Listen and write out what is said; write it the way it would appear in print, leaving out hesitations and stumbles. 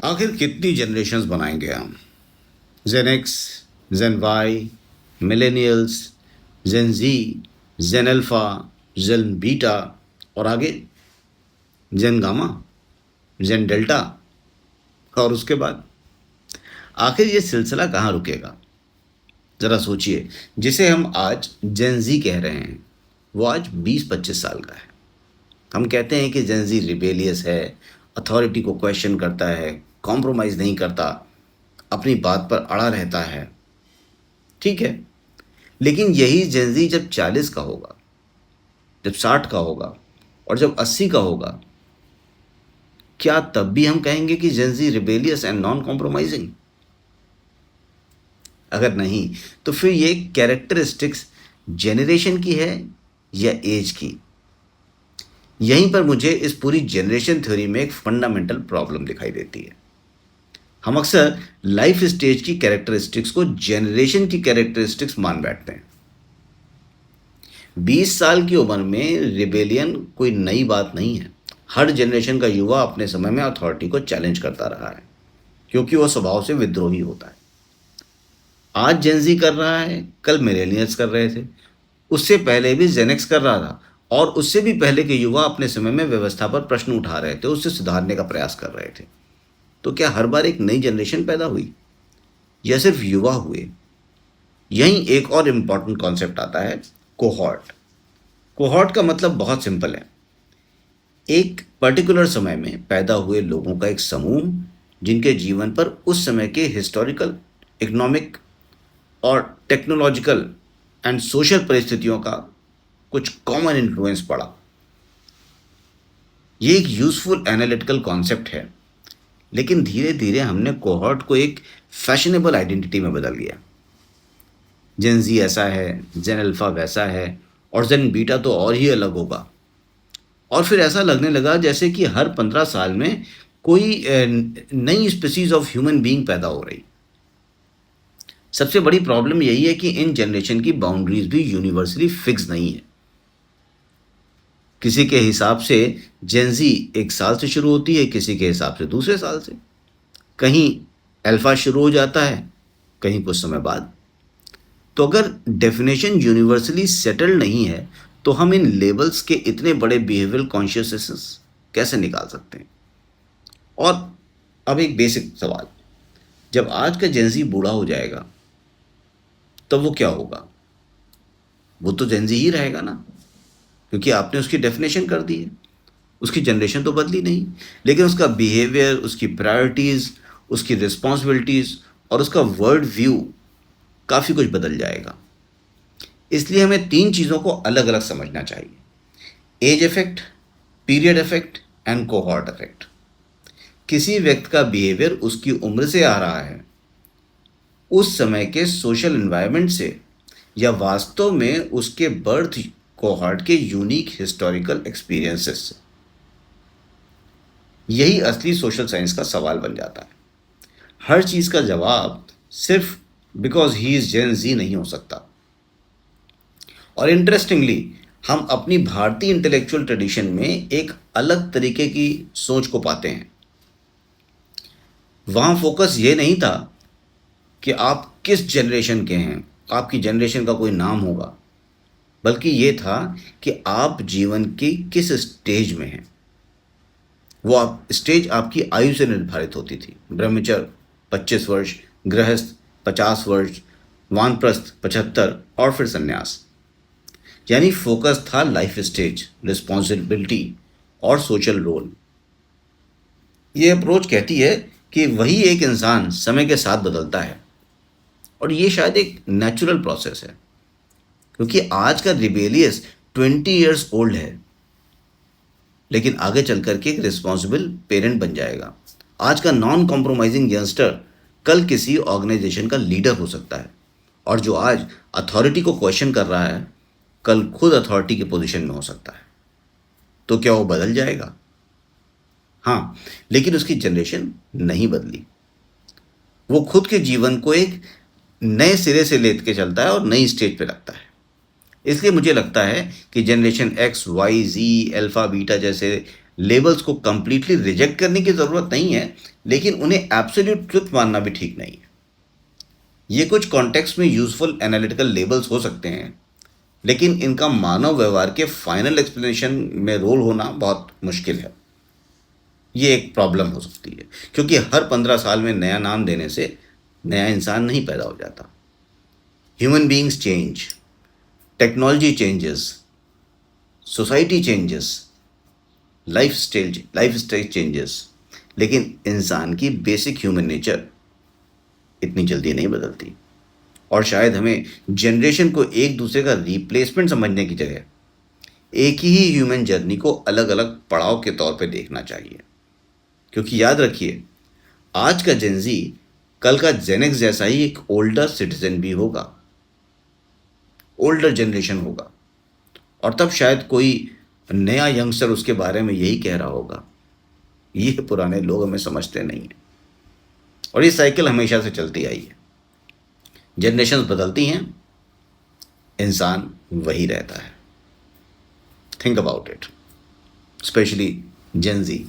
आखिर कितनी जनरेशन्स बनाएंगे हम? जेन एक्स, जेन वाई, मिलेनियल्स, जेन जी, जेन अल्फा, जेन बीटा और आगे जेन गामा, जेन डेल्टा और उसके बाद आखिर ये सिलसिला कहाँ रुकेगा? ज़रा सोचिए, जिसे हम आज जेन जी कह रहे हैं वो आज 20-25 साल का है। हम कहते हैं कि जेन जी रिबेलियस है, अथॉरिटी को क्वेश्चन करता है, कॉम्प्रोमाइज़ नहीं करता, अपनी बात पर अड़ा रहता है। ठीक है, लेकिन यही जेन जी जब 40 का होगा, जब 60 का होगा और जब 80 का होगा, क्या तब भी हम कहेंगे कि जेन जी रिबेलियस एंड नॉन कॉम्प्रोमाइजिंग? अगर नहीं, तो फिर ये कैरेक्टरिस्टिक्स जेनरेशन की है या एज की? यहीं पर मुझे इस पूरी जनरेशन थ्योरी में एक फंडामेंटल प्रॉब्लम दिखाई देती है। हम अक्सर लाइफ स्टेज की कैरेक्टरिस्टिक्स को जनरेशन की कैरेक्टरिस्टिक्स मान बैठते हैं। 20 साल की उम्र में रिबेलियन कोई नई बात नहीं है। हर जनरेशन का युवा अपने समय में अथॉरिटी को चैलेंज करता रहा है, क्योंकि वह स्वभाव से विद्रोही होता है। आज जेनजी कर रहा है, कल मिलेनियल्स कर रहे थे, उससे पहले भी जेनेक्स कर रहा था, और उससे भी पहले के युवा अपने समय में व्यवस्था पर प्रश्न उठा रहे थे, उससे सुधारने का प्रयास कर रहे थे। तो क्या हर बार एक नई जनरेशन पैदा हुई या सिर्फ युवा हुए? यहीं एक और इम्पॉर्टेंट कॉन्सेप्ट आता है, कोहॉर्ट। कोहॉर्ट का मतलब बहुत सिंपल है, एक पर्टिकुलर समय में पैदा हुए लोगों का एक समूह जिनके जीवन पर उस समय के हिस्टोरिकल, इकोनॉमिक और टेक्नोलॉजिकल एंड सोशल परिस्थितियों का कुछ कॉमन इन्फ्लुएंस पड़ा। ये एक यूजफुल एनालिटिकल कॉन्सेप्ट है, लेकिन धीरे धीरे हमने कोहॉर्ट को एक फैशनेबल आइडेंटिटी में बदल लिया। जेन जी ऐसा है, जेन अल्फा वैसा है, और जेन बीटा तो और ही अलग होगा। और फिर ऐसा लगने लगा जैसे कि हर 15 साल में कोई नई स्पीसीज ऑफ ह्यूमन बीइंग पैदा हो रही। सबसे बड़ी प्रॉब्लम यही है कि इन जनरेशन की बाउंड्रीज भी यूनिवर्सली फिक्स नहीं है। किसी के हिसाब से जेन जी 1 साल से शुरू होती है, किसी के हिसाब से दूसरे साल से। कहीं अल्फा शुरू हो जाता है, कहीं कुछ समय बाद। तो अगर डेफिनेशन यूनिवर्सली सेटल्ड नहीं है, तो हम इन लेबल्स के इतने बड़े बिहेवियरल कॉन्शियसनेस कैसे निकाल सकते हैं? और अब एक बेसिक सवाल, जब आज का जेनजी बूढ़ा हो जाएगा तब वो क्या होगा? वो तो जेनजी ही रहेगा ना, क्योंकि आपने उसकी डेफिनेशन कर दी है। उसकी जनरेशन तो बदली नहीं, लेकिन उसका बिहेवियर, उसकी प्रायोरिटीज़, उसकी रिस्पॉन्सिबिलिटीज़ और उसका वर्ल्ड व्यू काफ़ी कुछ बदल जाएगा। इसलिए हमें 3 चीज़ों को अलग अलग समझना चाहिए, age effect, period effect and cohort effect. किसी व्यक्ति का बिहेवियर उसकी उम्र से आ रहा है, उस समय के सोशल एनवायरनमेंट से, या वास्तव में उसके बर्थ कोहॉर्ट के यूनिक हिस्टोरिकल एक्सपीरियंसेस से? यही असली सोशल साइंस का सवाल बन जाता है। हर चीज़ का जवाब सिर्फ बिकॉज ही इज जेन जी नहीं हो सकता। और इंटरेस्टिंगली, हम अपनी भारतीय इंटेलेक्चुअल ट्रेडिशन में एक अलग तरीके की सोच को पाते हैं। वहाँ फोकस ये नहीं था कि आप किस जनरेशन के हैं, आपकी जनरेशन का कोई नाम होगा, बल्कि ये था कि आप जीवन की किस स्टेज में हैं। वो स्टेज आपकी आयु से निर्धारित होती थी। ब्रह्मचर्य 25 वर्ष, गृहस्थ 50 वर्ष, वानप्रस्थ 75 और फिर संन्यास। यानी फोकस था लाइफ स्टेज, रिस्पॉन्सिबिलिटी और सोशल रोल। ये अप्रोच कहती है कि वही एक इंसान समय के साथ बदलता है, और ये शायद एक नेचुरल प्रोसेस है, क्योंकि आज का रिबेलियस 20 ईयर्स ओल्ड है, लेकिन आगे चल करके एक रिस्पॉन्सिबल पेरेंट बन जाएगा। आज का नॉन कॉम्प्रोमाइजिंग यंगस्टर कल किसी ऑर्गेनाइजेशन का लीडर हो सकता है, और जो आज अथॉरिटी को क्वेश्चन कर रहा है, कल खुद अथॉरिटी की पोजीशन में हो सकता है। तो क्या वो बदल जाएगा? हाँ, लेकिन उसकी जनरेशन नहीं बदली। वो खुद के जीवन को एक नए सिरे से लेके चलता है और नई स्टेज पे रखता है। इसलिए मुझे लगता है कि जनरेशन एक्स, वाई, जी, अल्फा, बीटा जैसे लेबल्स को कंप्लीटली रिजेक्ट करने की ज़रूरत नहीं है, लेकिन उन्हें एब्सोल्यूट ट्रुथ मानना भी ठीक नहीं है। ये कुछ कॉन्टेक्स्ट में यूजफुल एनालिटिकल लेबल्स हो सकते हैं, लेकिन इनका मानव व्यवहार के फाइनल एक्सप्लेनेशन में रोल होना बहुत मुश्किल है। ये एक प्रॉब्लम हो सकती है, क्योंकि हर 15 साल में नया नाम देने से नया इंसान नहीं पैदा हो जाता। Human beings change, technology changes, society changes, life style changes, लेकिन इंसान की बेसिक ह्यूमन नेचर इतनी जल्दी नहीं बदलती। और शायद हमें जनरेशन को एक दूसरे का रिप्लेसमेंट समझने की जगह एक ही ह्यूमन जर्नी को अलग अलग पड़ाव के तौर पे देखना चाहिए। क्योंकि याद रखिए, आज का जेनजी कल का जेनेक्स जैसा ही एक ओल्डर सिटीजन भी होगा, ओल्डर जनरेशन होगा, और तब शायद कोई नया यंगस्टर उसके बारे में यही कह रहा होगा, ये पुराने लोग हमें समझते नहीं हैं। और ये साइकिल हमेशा से चलती आई है। जनरेशन्स बदलती हैं, इंसान वही रहता है। Think about it, especially gen ji.